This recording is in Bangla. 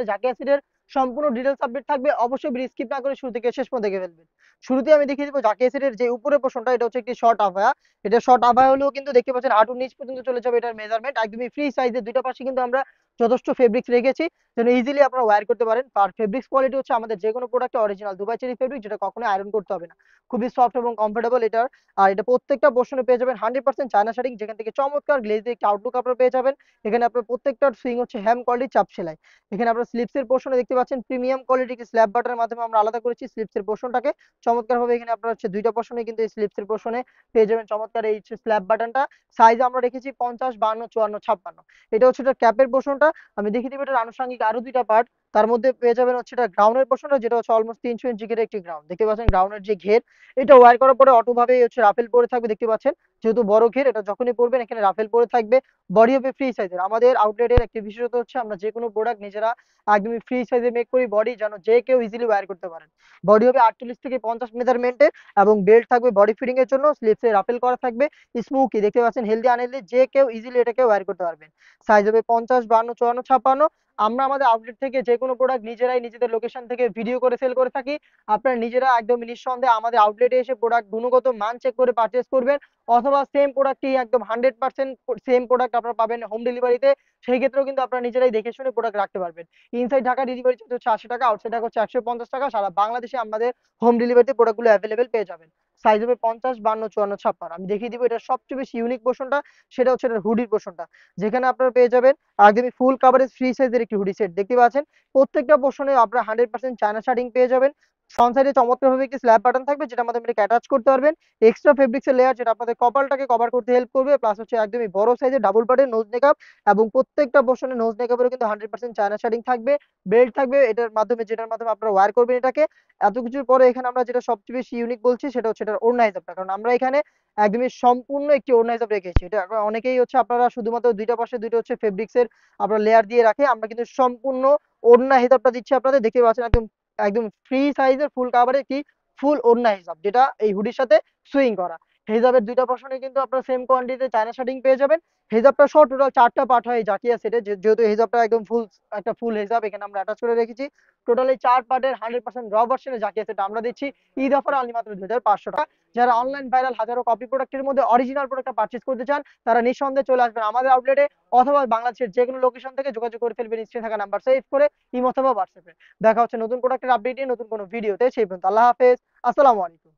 সাথে জাকিয়া সিটের সম্পূর্ণ ডিটেলস আপডেট থাকবে। অবশ্যই ভিডিও স্কিপ না করে শুরু থেকে শেষ পর্যন্ত দেখে ফেলবেন। শুরুতে আমি দেখিয়ে দিব জাকিয়া সিটের যে উপরের পোর্শনটা, এটা হচ্ছে একটি শর্ট আভায়া। এটা শর্ট আভায়া হলেও কিন্তু দেখতে পাচ্ছেন হাঁটুর নিচ পর্যন্ত চলে যাবে এটার মেজারমেন্ট, একদমই ফ্রি সাইজের। দুইটা পাশে কিন্তু আমরা যথেষ্ট ফেব্রিক্স রেখেছি যেন ইজিলি আপনারা ওয়্যার করতে পারেন। আর ফেব্রিক্স কোয়ালিটি হচ্ছে আমাদের যে কোনো প্রোডাক্টে অরিজিনাল দুবাই চেরি ফেব্রিক, যেটা কখনোই আয়রন করতে হবে না। খুবই সফট এবং কমফোর্টেবল এটার। আর এটা প্রত্যেকটা পোর্শনে পেয়ে যাবেন 100% চায়না শাড়ি, যেখান থেকে চমৎকার গ্লেজি একটা আউটলুক আপনারা পেয়ে যাবেন। এখানে আপনার প্রত্যেকটার সুইং হচ্ছে হ্যাম কোয়ালিটি চাপ সেলাই। এখানে আপনার স্লিপস এর পোর্শনে দেখতে পাচ্ছেন প্রিমিয়াম কোয়ালিটি স্ল্যাব বাটার মাধ্যমে আমরা আলাদা করেছি স্লিপস এর পোর্শনটাকে চমৎকার ভাবে। এখানে আপনার হচ্ছে দুইটা পোর্শনে কিন্তু এই স্লিপস এর পোর্শনে পেয়ে যাবেন চমৎকার এই স্ল্যাব বাটনটা। সাইজ আমরা রেখেছি 50, 52, 54, 56। এটা হচ্ছে এটা ক্যাপের পোর্শনটা। আমি দেখিয়ে দিব এটার আনুষঙ্গিক আরো দুইটা পার্ট। তার মধ্যে পেয়ে যাবেন হচ্ছে এটা গ্রাউন্ডের পোর্শনটা, যেটা হচ্ছে অলমোস্ট 300 ইঞ্চি ঘেরের একটি গ্রাউন্ড। দেখতে পাচ্ছেন গ্রাউন্ডের যে ঘের, এটা ওয়্যার করার পরে অটো ভাবেই হচ্ছে রাফেল পরে থাকবে। দেখতে পাচ্ছেন যেহেতু বড় ঘের, এটা যখনই পরবেন এখানে রাফেল পরে থাকবে। বডি হবে ফ্রি সাইজের। আমাদের আউটলেটের একটি বিশেষত্ব হচ্ছে আমরা যে কোনো প্রোডাক্ট নিজেরা একদমই ফ্রি সাইজে মেক করি, বডি যেন যে কেউ ইজিলি ওয়্যার করতে পারেন। বডি হবে 48 থেকে 50 মেজারমেন্টের এবং বেল্ট থাকবে বডি ফিটিং এর জন্য। স্লিপসে রাফেল করা থাকবে স্মুকি। দেখতে পাচ্ছেন হেলদি আনহেলদি যে কেউ ইজিলি এটাকে ওয়্যার করতে পারবেন। সাইজ হবে 50, 52, 54, 56। আমরা আমাদের আউটলেট থেকে যে কোনো প্রোডাক্ট নিজেরাই নিজেদের লোকেশন থেকে ভিডিও করে সেল করে থাকি। আপনারা নিজেরা একদম নিঃসন্দেহে আমাদের আউটলেটে এসে প্রোডাক্ট গুণগত মান চেক করে পারচেজ করবেন, অথবা সেম প্রোডাক্টটি একদম 100% সেম প্রোডাক্ট আপনারা পাবেন হোম ডেলিভারিতে। সেই ক্ষেত্রেও কিন্তু আপনারা নিজেরাই দেখে শুনে প্রোডাক্ট রাখতে পারবেন। ইনসাইড ঢাকা ডেলিভারি চার্জ হচ্ছে 80 টাকা, আউটসাইড ঢাকা হচ্ছে 150 টাকা। সারা বাংলাদেশে আমাদের হোম ডেলিভারিতে প্রোডাক্টগুলো অ্যাভেলেবেল পেয়ে যাবেন। সাইজ হবে 50, 52, 54, 56। আমি দেখিয়ে দিব এটা সবচেয়ে বেশি ইউনিক পোর্শনটা, সেটা হচ্ছে এটা হুডির পোর্শনটা, যেখানে আপনারা পেয়ে যাবেন একদমই ফুল কাভারেজ ফ্রি সাইজের একটি হুডি সেট। দেখতে পাচ্ছেন প্রত্যেকটা পোর্শনে আপনারা 100% চায়না শার্টিং পেয়ে যাবেন। ফ্রন্ট সাইডে চমৎকার ভাবে একটি স্ল্যাব বাটন থাকবে, যেটা আমাদের এটাকে অ্যাটাচ করতে পারবেন। এক্সট্রা ফেব্রিক্স এর লেয়ার, যেটা আপনাদের কপালটাকে কভার করতে হেল্প করবে। প্লাস হচ্ছে একদমই বড় সাইজের ডাবল পার্টের নোজ মেকআপ, এবং প্রত্যেকটা পোর্শনে নোজ মেকআপেরও কিন্তু 100% চায়না শার্টিং থাকবে। বেল্ট থাকবে এটার মাধ্যমে, যেটার মাধ্যমে আপনারা ওয়্যার করবেন এটাকে। এত কিছুর পরে এখানে আমরা যেটা সবচেয়ে বেশি ইউনিক বলছি সেটা হচ্ছে এটার ওড়না হিসাবটা, কারণ আমরা এখানে একদমই সম্পূর্ণ একটি ওড়না হিসাব রেখেছি। এটা অনেকেই হচ্ছে আপনারা শুধুমাত্র দুইটা পাশে দুইটা হচ্ছে ফেব্রিক্স এর আপনারা লেয়ার দিয়ে রাখে, আমরা কিন্তু সম্পূর্ণ ওড়না হিসাবটা দিচ্ছি আপনাদের। দেখতে পাচ্ছেন একদম একদম ফ্রি সাইজের ফুল কাভারের কি ফুল ওড়না হিসাব, যেটা এই হুডির সাথে সুইং করা। হিজাবের দুইটা পোর্শনে কিন্তু আপনারা সেম কোয়ান্টিটিতে চায়না শার্টিং পেয়ে যাবেন। হিজাবটা সহ টোটাল 4টা পার্ট হয় এই জাকিয়া সেটে, যেহেতু হিজাবটা একদম ফুল একটা ফুল হিজাব এখানে আমরা অ্যাটাচ করে রেখেছি। টোটাল এই 4 পার্টের 100% র ভার্সনের জাকিয়া সেট আমরা দিচ্ছি ঈদ অফার অনলি মাত্র 2500 টাকা। যারা অনলাইন ভাইরাল হাজারো কপি প্রোডাক্টের মধ্যে অরিজিনাল প্রোডাক্টটা পারচেজ করতে চান, তারা নিঃসন্দেহে চলে আসবেন আমাদের আউটলেটে, অথবা বাংলাদেশের যে কোনো লোকেশন থেকে যোগাযোগ করে ফেলবেন স্ক্রিনে থাকা নাম্বার সেভ করে ইমো অথবা হোয়াটসঅ্যাপে। দেখা হচ্ছে নতুন প্রোডাক্টের আপডেট নিয়ে নতুন কোনো ভিডিওতে। সেই পর্যন্ত আল্লাহ হাফেজ, আসসালামু আলাইকুম।